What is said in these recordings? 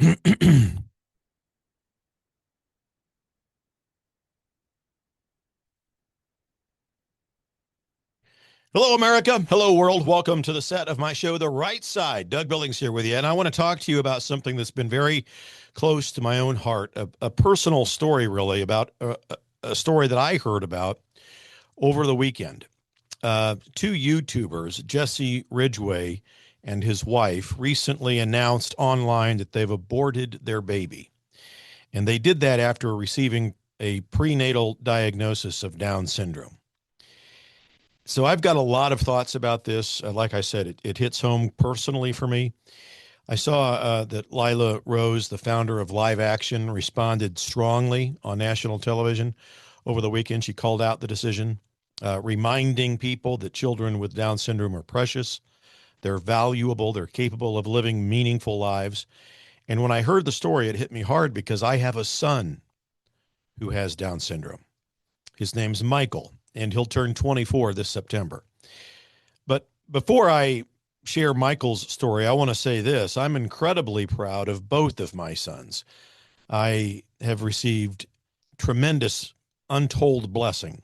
Hello, America. Hello, world. Welcome to the set of my show, The Right Side. Doug Billings here with you. And I want to talk to you about something that's been very close to my own heart, a personal story, really, about a story that I heard about over the weekend. Two YouTubers, Jesse Ridgway and his wife, recently announced online that they've aborted their baby. And they did that after receiving a prenatal diagnosis of Down syndrome. So I've got a lot of thoughts about this. Like I said, it hits home personally for me. I saw that Lila Rose, the founder of Live Action, responded strongly on national television over the weekend. She called out the decision, reminding people that children with Down syndrome are precious. They're valuable. They're capable of living meaningful lives. And when I heard the story, it hit me hard because I have a son who has Down syndrome. His name's Michael, and he'll turn 24 this September. But before I share Michael's story, I want to say this. I'm incredibly proud of both of my sons. I have received tremendous, untold blessing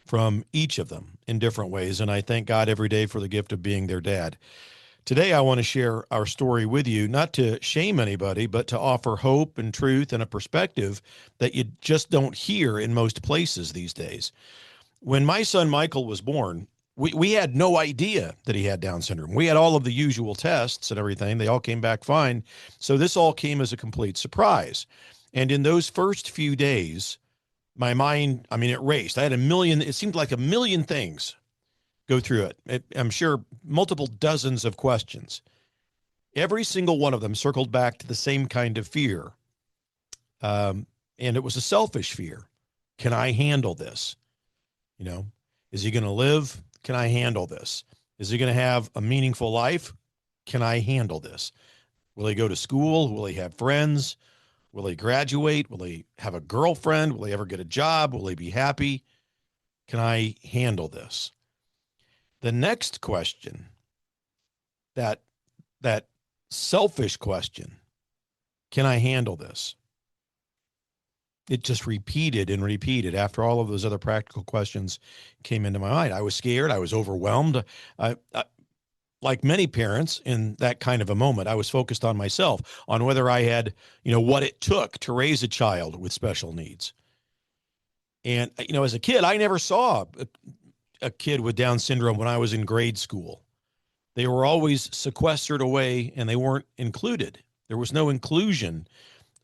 from each of them in different ways, and I thank God every day for the gift of being their dad. Today, I want to share our story with you, not to shame anybody, but to offer hope and truth and a perspective that you just don't hear in most places these days. When my son Michael was born, we had no idea that he had Down syndrome. We had all of the usual tests and everything. They all came back fine. So this all came as a complete surprise. And in those first few days, my mind, it raced. I had it seemed like a million things go through it. I'm sure multiple dozens of questions. Every single one of them circled back to the same kind of fear. And it was a selfish fear. Can I handle this? Is he going to live? Can I handle this? Is he going to have a meaningful life? Can I handle this? Will he go to school? Will he have friends? Will he graduate? Will he have a girlfriend? Will he ever get a job? Will he be happy? Can I handle this? The next question, that selfish question, can I handle this? It just repeated and repeated after all of those other practical questions came into my mind. I was scared. I was overwhelmed. Like many parents in that kind of a moment, I was focused on myself, on whether I had, what it took to raise a child with special needs. And, as a kid, I never saw a kid with Down syndrome when I was in grade school. They were always sequestered away and they weren't included. There was no inclusion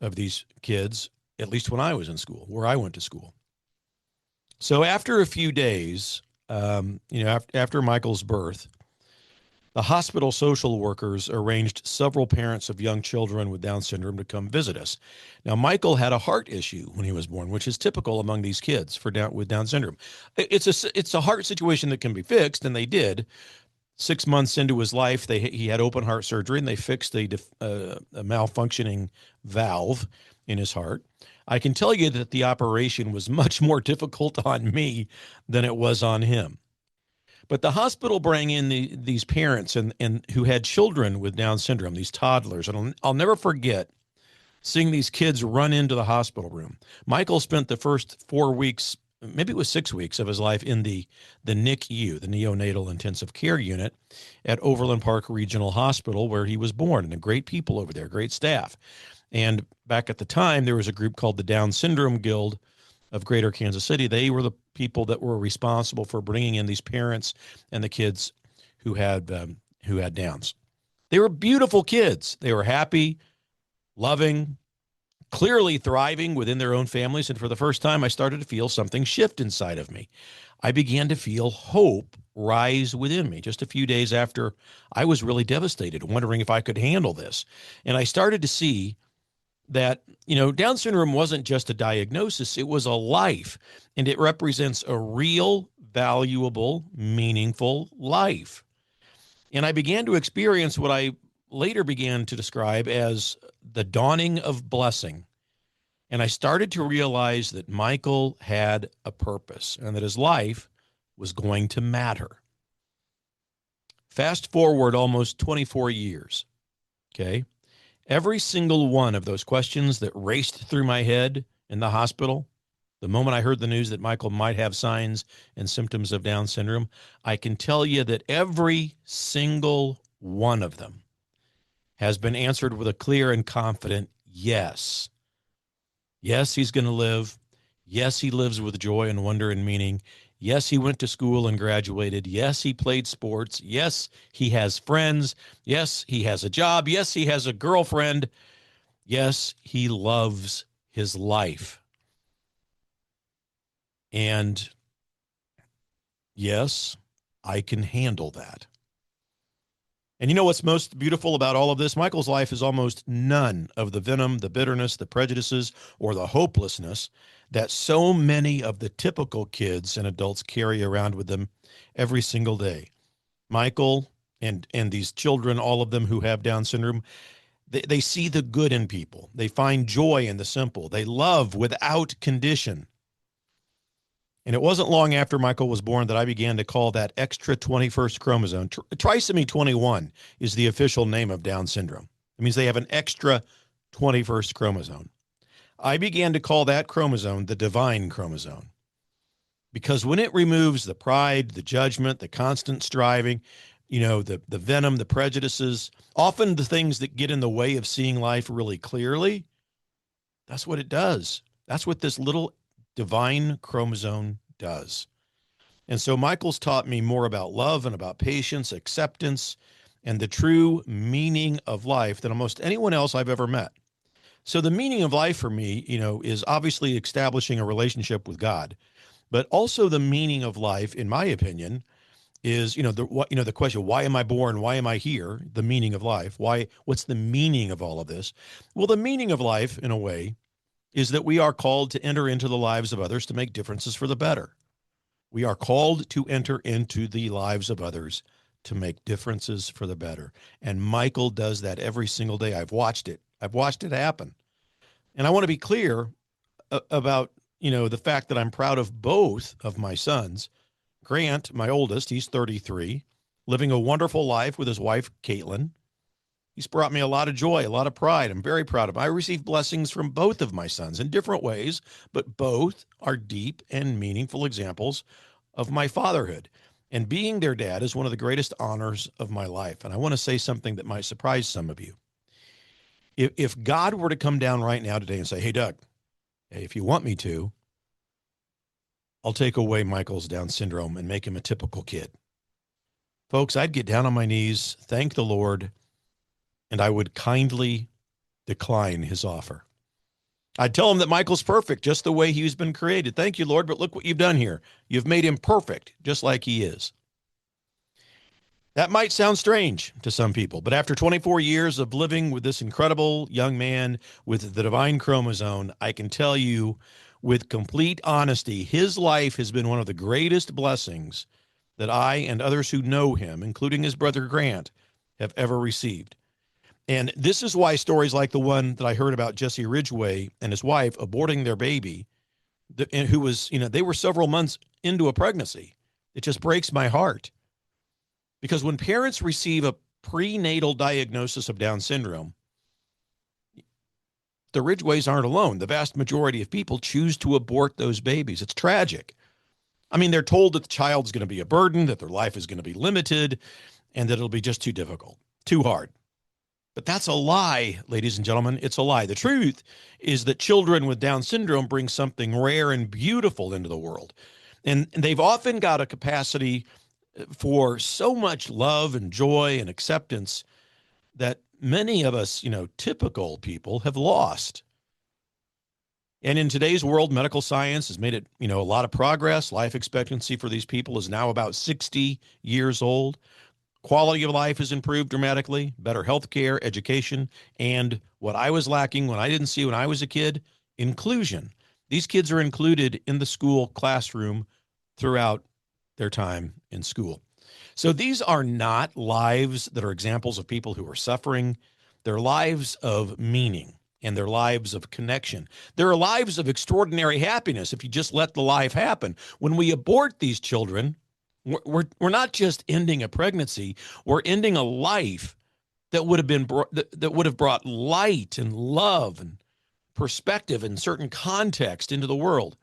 of these kids, at least when I was in school, where I went to school. So after a few days, after Michael's birth, the hospital social workers arranged several parents of young children with Down syndrome to come visit us. Now, Michael had a heart issue when he was born, which is typical among these kids with Down syndrome. It's a heart situation that can be fixed, and they did. 6 months into his life, he had open heart surgery, and they fixed a malfunctioning valve in his heart. I can tell you that the operation was much more difficult on me than it was on him. But the hospital brought in these parents and who had children with Down syndrome, these toddlers. And I'll never forget seeing these kids run into the hospital room. Michael spent the first 4 weeks, maybe it was 6 weeks of his life in the NICU, the Neonatal Intensive Care Unit at Overland Park Regional Hospital, where he was born, and great people over there, great staff. And back at the time, there was a group called the Down Syndrome Guild of Greater Kansas City. They were the people that were responsible for bringing in these parents and the kids who had Downs. They were beautiful kids. They were happy, loving, clearly thriving within their own families. And for the first time, I started to feel something shift inside of me. I began to feel hope rise within me just a few days after I was really devastated, wondering if I could handle this. And I started to see that, Down syndrome wasn't just a diagnosis, it was a life, and it represents a real, valuable, meaningful life. And I began to experience what I later began to describe as the dawning of blessing. And I started to realize that Michael had a purpose and that his life was going to matter. Fast forward almost 24 years, okay? Every single one of those questions that raced through my head in the hospital, the moment I heard the news that Michael might have signs and symptoms of Down syndrome, I can tell you that every single one of them has been answered with a clear and confident yes. Yes, he's going to live. Yes, he lives with joy and wonder and meaning. Yes, he went to school and graduated. Yes, he played sports. Yes, he has friends. Yes, he has a job. Yes, he has a girlfriend. Yes, he loves his life. And yes, I can handle that. And you know what's most beautiful about all of this? Michael's life is almost none of the venom, the bitterness, the prejudices, or the hopelessness that so many of the typical kids and adults carry around with them every single day. Michael and these children, all of them who have Down syndrome, they see the good in people. They find joy in the simple. They love without condition. And it wasn't long after Michael was born that I began to call that extra 21st chromosome. Trisomy 21 is the official name of Down syndrome. It means they have an extra 21st chromosome. I began to call that chromosome the Divine Chromosome because when it removes the pride, the judgment, the constant striving, the venom, the prejudices, often the things that get in the way of seeing life really clearly, that's what it does. That's what this little Divine Chromosome does. And so Michael's taught me more about love and about patience, acceptance, and the true meaning of life than almost anyone else I've ever met. So the meaning of life for me, is obviously establishing a relationship with God, but also the meaning of life, in my opinion, is, the question, why am I born? Why am I here? The meaning of life. What's the meaning of all of this? Well, the meaning of life, in a way, is that we are called to enter into the lives of others to make differences for the better. We are called to enter into the lives of others to make differences for the better. And Michael does that every single day. I've watched it. I've watched it happen. And I want to be clear about, the fact that I'm proud of both of my sons. Grant, my oldest, he's 33, living a wonderful life with his wife, Caitlin. He's brought me a lot of joy, a lot of pride. I'm very proud of him. I received blessings from both of my sons in different ways, but both are deep and meaningful examples of my fatherhood. And being their dad is one of the greatest honors of my life. And I want to say something that might surprise some of you. If God were to come down right now today and say, hey, Doug, hey, if you want me to, I'll take away Michael's Down syndrome and make him a typical kid. Folks, I'd get down on my knees, thank the Lord, and I would kindly decline his offer. I'd tell him that Michael's perfect, just the way he's been created. Thank you, Lord, but look what you've done here. You've made him perfect, just like he is. That might sound strange to some people, but after 24 years of living with this incredible young man with the Divine Chromosome, I can tell you with complete honesty, his life has been one of the greatest blessings that I and others who know him, including his brother Grant, have ever received. And this is why stories like the one that I heard about Jesse Ridgway and his wife aborting their baby, who was, they were several months into a pregnancy. It just breaks my heart. Because when parents receive a prenatal diagnosis of Down syndrome, the Ridgways aren't alone. The vast majority of people choose to abort those babies. It's tragic. I mean, they're told that the child's going to be a burden, that their life is going to be limited, and that it'll be just too difficult, too hard. But that's a lie, ladies and gentlemen. It's a lie. The truth is that children with Down syndrome bring something rare and beautiful into the world. And they've often got a capacity for so much love and joy and acceptance that many of us, typical people have lost. And in today's world, medical science has made it, a lot of progress. Life expectancy for these people is now about 60 years old. Quality of life has improved dramatically, better health care, education, and what I was lacking when I didn't see when I was a kid, inclusion. These kids are included in the school classroom throughout their time in school. So these are not lives that are examples of people who are suffering. They're lives of meaning and they're lives of connection. They're lives of extraordinary happiness if you just let the life happen. When we abort these children, we're not just ending a pregnancy, we're ending a life that would have been that would have brought light and love and perspective and certain context into the world.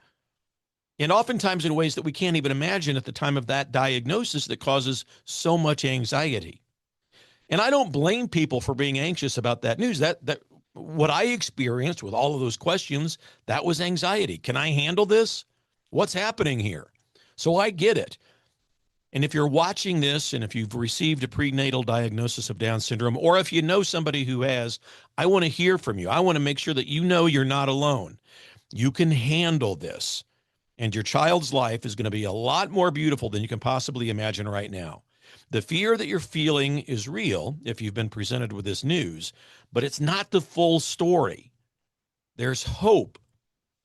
And oftentimes in ways that we can't even imagine at the time of that diagnosis that causes so much anxiety. And I don't blame people for being anxious about that news. That what I experienced with all of those questions, that was anxiety. Can I handle this? What's happening here? So I get it. And if you're watching this and if you've received a prenatal diagnosis of Down syndrome, or if you know somebody who has, I want to hear from you. I want to make sure that you know you're not alone. You can handle this. And your child's life is going to be a lot more beautiful than you can possibly imagine right now. The fear that you're feeling is real if you've been presented with this news, but it's not the full story. There's hope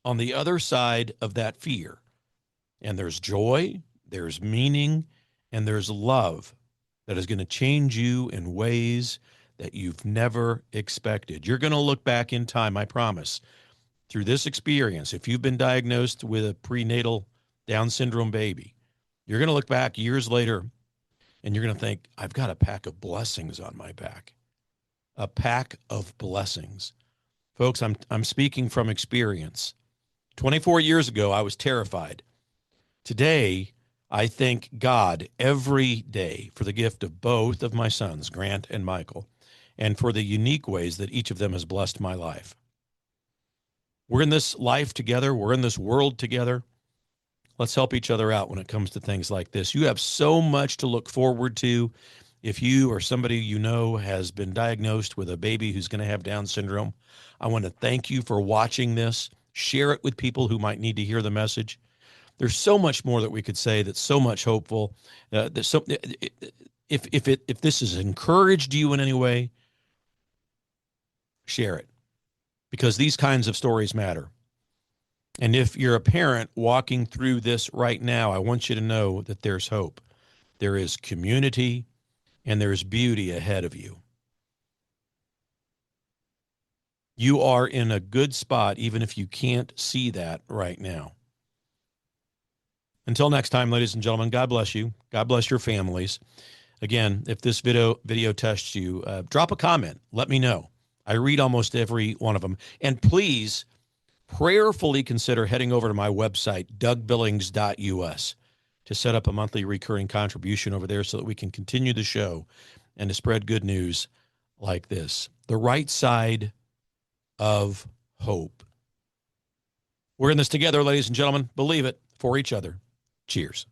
on the other side of that fear. And there's joy, there's meaning, and there's love that is going to change you in ways that you've never expected. You're going to look back in time, I promise, through this experience. If you've been diagnosed with a prenatal Down syndrome baby, you're going to look back years later and you're going to think, I've got a pack of blessings on my back. A pack of blessings. Folks, I'm speaking from experience. 24 years ago, I was terrified. Today, I thank God every day for the gift of both of my sons, Grant and Michael, and for the unique ways that each of them has blessed my life. We're in this life together. We're in this world together. Let's help each other out when it comes to things like this. You have so much to look forward to. If you or somebody you know has been diagnosed with a baby who's going to have Down syndrome, I want to thank you for watching this. Share it with people who might need to hear the message. There's so much more that we could say that's so much hopeful. If this has encouraged you in any way, share it, because these kinds of stories matter. And if you're a parent walking through this right now, I want you to know that there's hope. There is community and there's beauty ahead of you. You are in a good spot, even if you can't see that right now. Until next time, ladies and gentlemen, God bless you. God bless your families. Again, if this video touched you, drop a comment. Let me know. I read almost every one of them. And please prayerfully consider heading over to my website, dougbillings.us, to set up a monthly recurring contribution over there so that we can continue the show and to spread good news like this. The right side of hope. We're in this together, ladies and gentlemen. Believe it, for each other. Cheers.